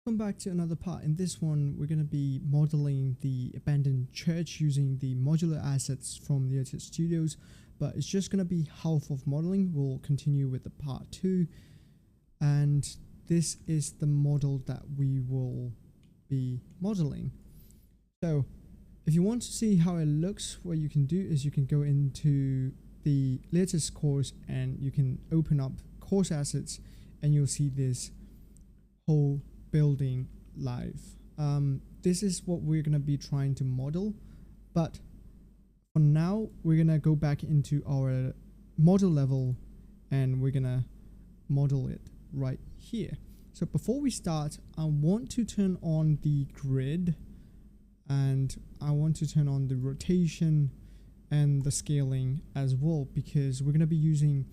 Welcome back to another part. In this one, we're going to be modeling the abandoned church using the modular assets from the 1ASSEM Studios, but it's just going to be half of modeling. We'll continue with the part 2, and this is the model that we will be modeling. So if you want to see how it looks, what you can do is you can go into the latest course and you can open up course assets and you'll see this whole building live. This is what we're going to be trying to model, but for now we're going to go back into our model level and we're going to model it right here. So before we start, I want to turn on the grid and I want to turn on the rotation and the scaling as well, because we're going to be using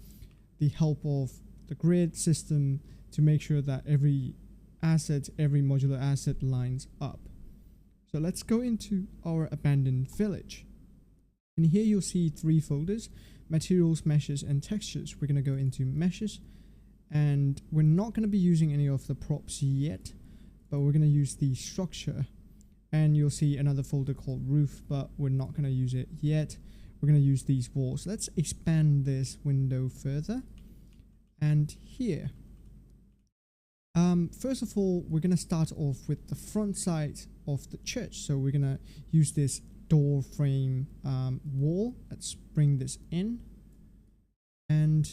the help of the grid system to make sure that every modular asset lines up. So let's go into our abandoned village. And here you'll see 3 folders: materials, meshes, and textures. We're going to go into meshes, and we're not going to be using any of the props yet, but we're going to use the structure. And you'll see another folder called roof, but we're not going to use it yet. We're going to use these walls. Let's expand this window further. And here, first of all, we're going to start off with the front side of the church. So we're going to use this door frame wall. Let's bring this in. And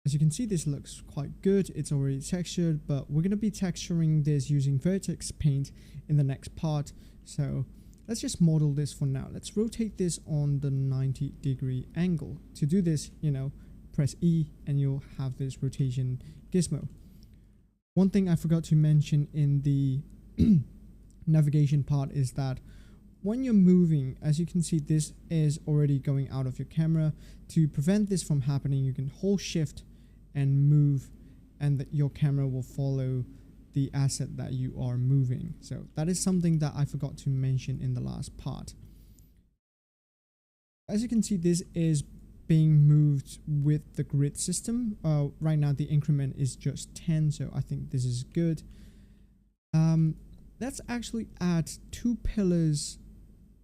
as you can see, this looks quite good. It's already textured, but we're going to be texturing this using vertex paint in the next part. So let's just model this for now. Let's rotate this on the 90-degree angle. To do this, press E and you'll have this rotation gizmo. One thing I forgot to mention in the navigation part is that when you're moving, as you can see, this is already going out of your camera. To prevent this from happening, you can hold shift and move, and your camera will follow the asset that you are moving. So that is something that I forgot to mention in the last part. As you can see, this is being moved with the grid system. Right now the increment is just 10, so I think this is good. Let's actually add 2 pillars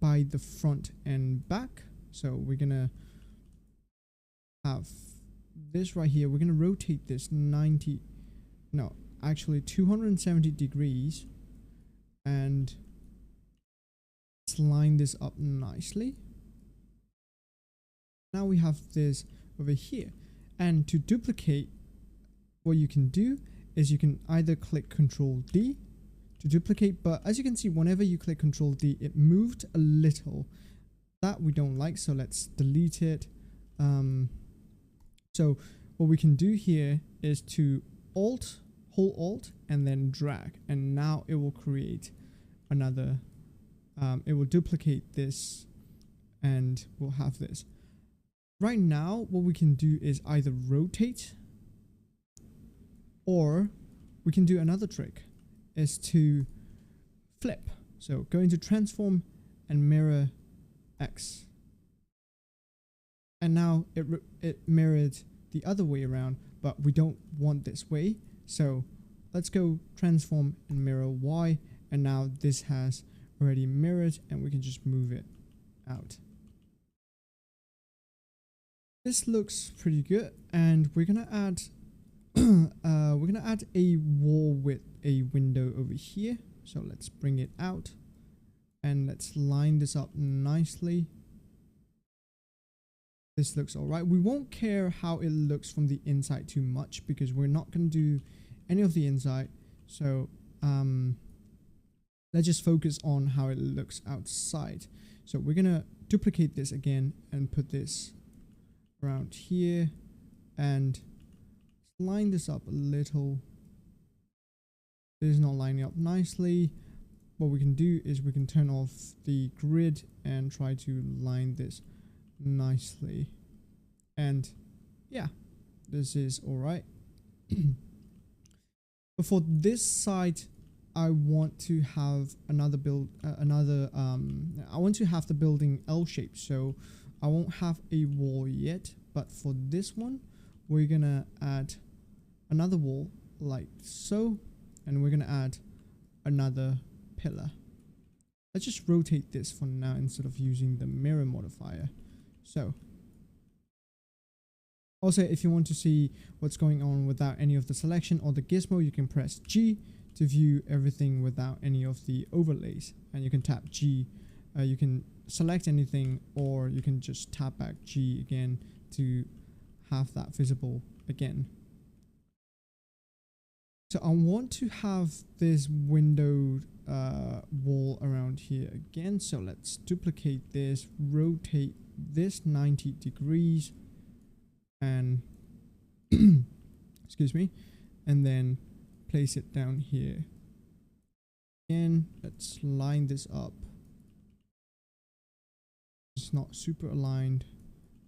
by the front and back. So we're gonna have this right here. We're gonna rotate this 270 degrees, and let's line this up nicely. Now we have this over here, and to duplicate, what you can do is you can either click Ctrl D to duplicate, but as you can see, whenever you click Ctrl D, it moved a little. That we don't like, so let's delete it. So what we can do here is to hold Alt and then drag, and now it will create another, it will duplicate this and we'll have this. Right now, what we can do is either rotate, or we can do another trick, is to flip. So go into transform and mirror X. And now it mirrored the other way around, but we don't want this way. So let's go transform and mirror Y. And now this has already mirrored, and we can just move it out. This looks pretty good, and we're gonna add a wall with a window over here. So let's bring it out and let's line this up nicely. This looks all right. We won't care how it looks from the inside too much, because we're not gonna do any of the inside. So let's just focus on how it looks outside. So we're gonna duplicate this again and put this around here and line this up a little. This is not lining up nicely. What we can do is we can turn off the grid and try to line this nicely, and yeah, this is all right. But for this side, I want to have another I want to have the building L shape, so I won't have a wall yet, but for this one, we're gonna add another wall like so, and we're going to add another pillar. Let's just rotate this for now instead of using the mirror modifier. So also, if you want to see what's going on without any of the selection or the gizmo, you can press G to view everything without any of the overlays, and you can tap G. You can select anything, or you can just tap back G again to have that visible again. So I want to have this windowed wall around here again. So let's duplicate this, rotate this 90 degrees, and excuse me, and then place it down here. Again, let's line this up. It's not super aligned,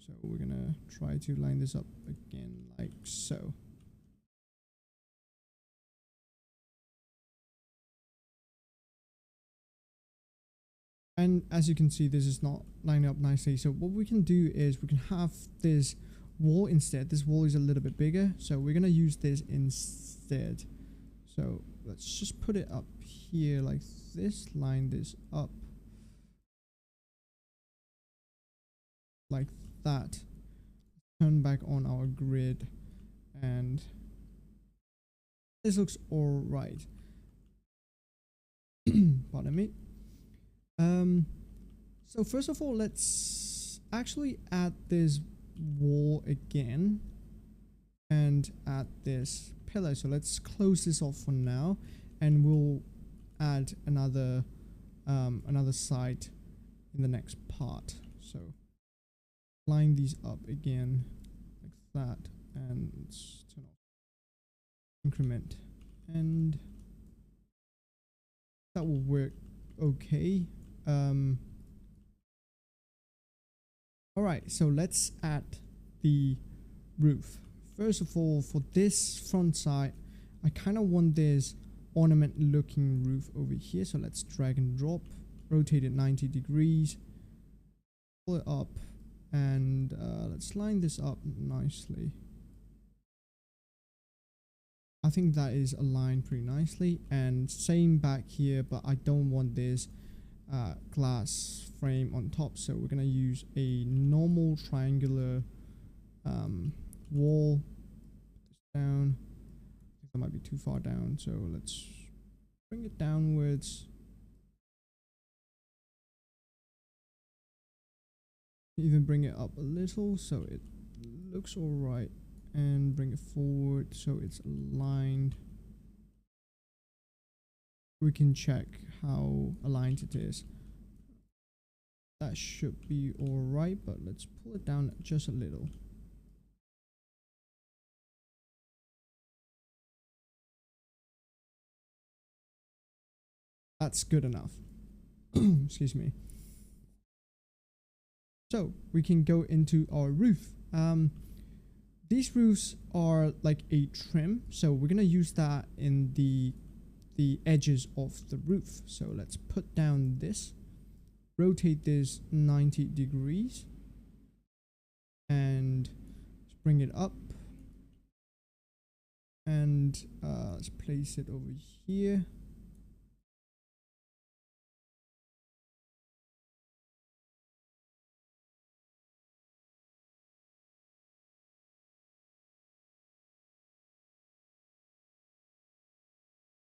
so we're gonna try to line this up again like so. And as you can see, this is not lining up nicely. So what we can do is we can have this wall instead. This wall is a little bit bigger, so we're gonna use this instead. So let's just put it up here like this, line this up like that, turn back on our grid, and this looks all right. Pardon me. So first of all, let's actually add this wall again and add this pillar. So let's close this off for now, and we'll add another side in the next part. So line these up again like that, and let's turn off increment, and that will work okay. All right, so let's add the roof. First of all, for this front side, I kind of want this ornament looking roof over here. So let's drag and drop, rotate it 90 degrees, pull it up, and let's line this up nicely. I think that is aligned pretty nicely, and same back here, but I don't want this glass frame on top, so we're gonna use a normal triangular wall. Put this down. I think that might be too far down, so let's bring it downwards. Even bring it up a little so it looks all right, and bring it forward so it's aligned. We can check how aligned it is. That should be all right, but let's pull it down just a little. That's good enough. Excuse me. So we can go into our roof. These roofs are like a trim, so we're gonna use that in the edges of the roof. So let's put down this, rotate this 90 degrees, and bring it up, and let's place it over here.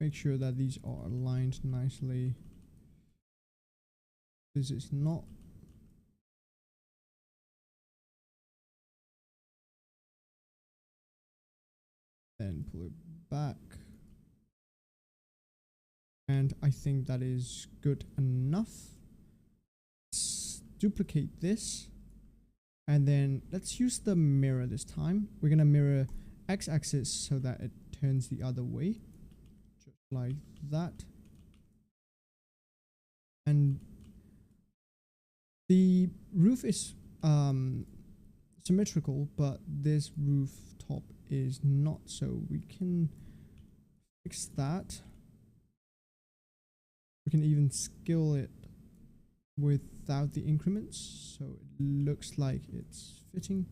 Make sure that these are aligned nicely. This is not. Then pull it back. And I think that is good enough. Let's duplicate this. And then let's use the mirror this time. We're going to mirror x-axis so that it turns the other way. Like that. And the roof is symmetrical, but this rooftop is not, so we can fix that. We can even scale it without the increments, so it looks like it's fitting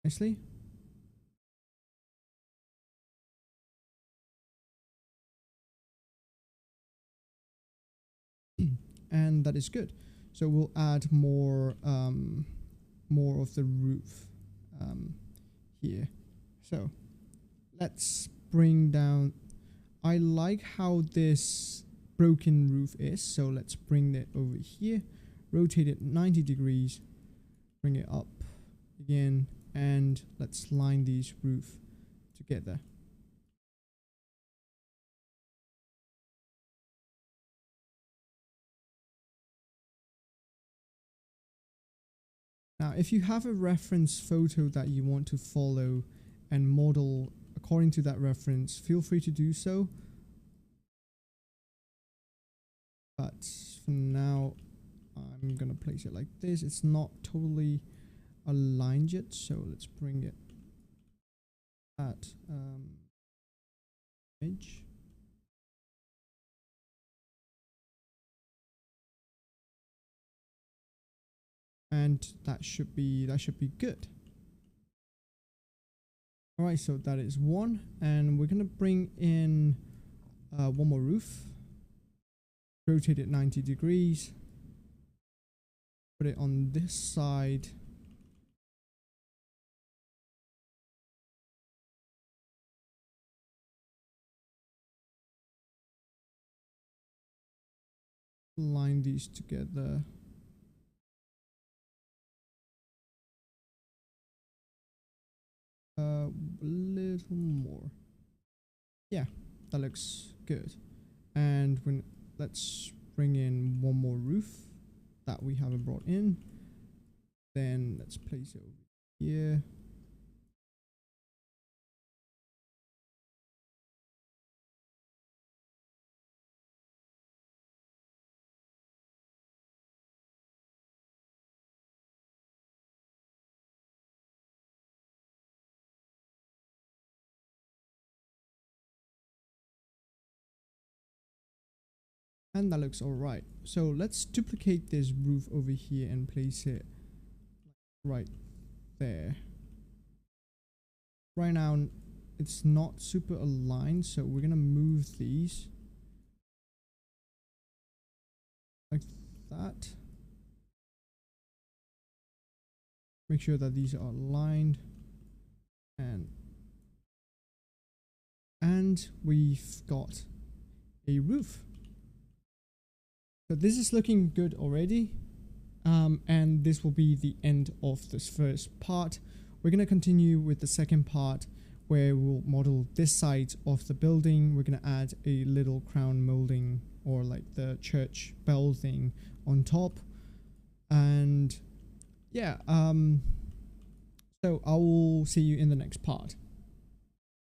nicely. and that is good. So we'll add more more of the roof here. So let's bring down. I like how this broken roof is, so let's bring that over here, rotate it 90 degrees, bring it up again, and let's line these roof together. Now, if you have a reference photo that you want to follow and model according to that reference, feel free to do so. But for now, I'm gonna place it like this. It's not totally aligned yet, so let's bring it at image. And that should be good. All right, so that is one, and we're gonna bring in one more roof. Rotate it 90 degrees. Put it on this side. Line these together. A little more. Yeah, that looks good. And let's bring in one more roof that we haven't brought in. Then let's place it over here. And that looks alright. So let's duplicate this roof over here and place it right there. Right now it's not super aligned, so we're gonna move these like that. Make sure that these are aligned, and we've got a roof. So this is looking good already, and this will be the end of this first part. We're going to continue with the second part, where we'll model this side of the building. We're going to add a little crown molding, or like the church bell thing on top. And yeah, so I will see you in the next part.